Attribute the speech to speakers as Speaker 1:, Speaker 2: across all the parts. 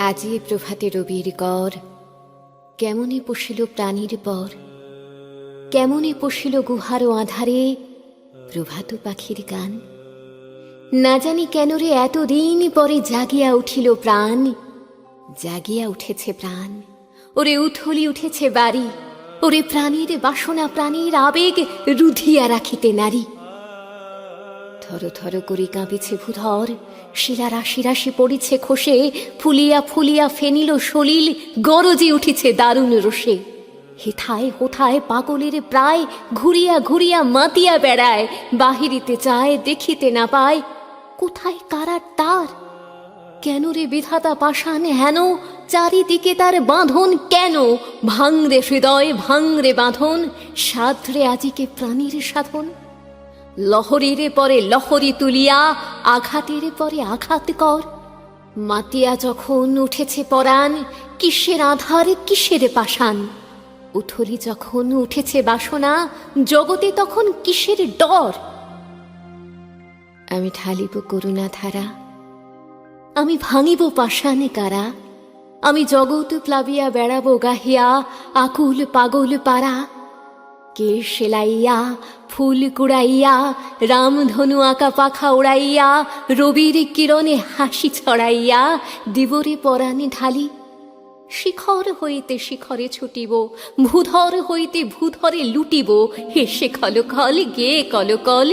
Speaker 1: আজি প্রভাতে রবির কর, কেমনে পশিল প্রাণীর পর, কেমনে পশিল গুহার আধারে প্রভাত পাখির গান। না জানি কেন রে এতদিন পরে জাগিয়া উঠিল প্রাণ, জাগিয়া উঠেছে প্রাণ। ওরে উথলি উঠেছে বাড়ি, ওরে প্রাণীর বাসনা প্রাণীর আবেগ রুধিয়া রাখিতে নারী। থর থর করে কাঁপিছে ভূধর, শিলা রাশি রাশি পড়িছে খসে, ফুলিয়া ফুলিয়া ফেনিল সলিল গরজে উঠিছে দারুণ রোষে। হেথায় হোথায় পাগলের প্রায় ঘুরিয়া ঘুরিয়া মাতিয়া বেড়ায়, বাহিরিতে চায় দেখিতে না পায় কোথায় কারার তার। কেন রে বিধাতা পাষাণ হেন, চারিদিকে তার বাঁধন কেন? ভাঙরে হৃদয় ভাঙরে বাঁধন, সাধরে আজিকে প্রাণীর সাধন। লহরীরে পরে লহরী তুলিয়া, আঘাতের পরে আঘাত কর। মাতিয়া যখন উঠেছে পরাণ, কিসের আধার কিসের পাষাণ। উথলি যখন উঠেছে বাসনা, জগতে তখন কিসের ডর। আমি ঢালিব করুণা ধারা, আমি ভাঙিব পাষাণে কারা। আমি জগৎ প্লাবিয়া বেড়াবো গাহিয়া, আকুল পাগল পারা। কে সেলাইয়া ফুল কুড়াইয়া, রামধনু আঁকা পাখা উড়াইয়া, রবির কিরণে হাসি ছড়াইয়া দিবরে পরাণে ঢালি। শিখর হইতে শিখরে ছুটিব, ভূধর হইতে ভূধরে লুটিব, হেসে খলকল গে কলকল,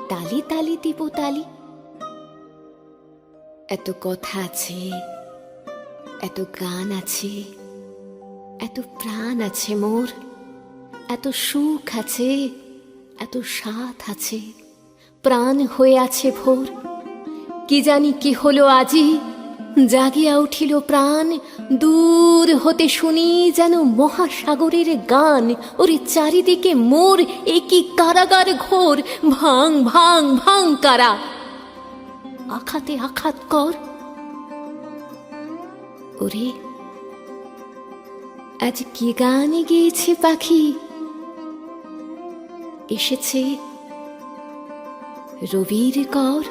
Speaker 1: তালি তালি দিব তালি। এত কথা আছে, এত গান আছে, এত প্রাণ আছে মোর, এত সুখ আছে, এত সাথ আছে, প্রাণ হয়ে আছে ভোর। কি জানি কি হলো আজি, জাগিয়া উঠিল প্রাণ। দূর হতে শুনি যেন মহাসাগরের গান। ওরে চারিদিকে মোর এ কি কারাগার ঘোর, ভাঙ ভাঙ ভাঙ কারা, আঘাতে আঘাত কর। ওরে আজ কি গানে গেয়েছে পাখি, এসেছে রবির কর।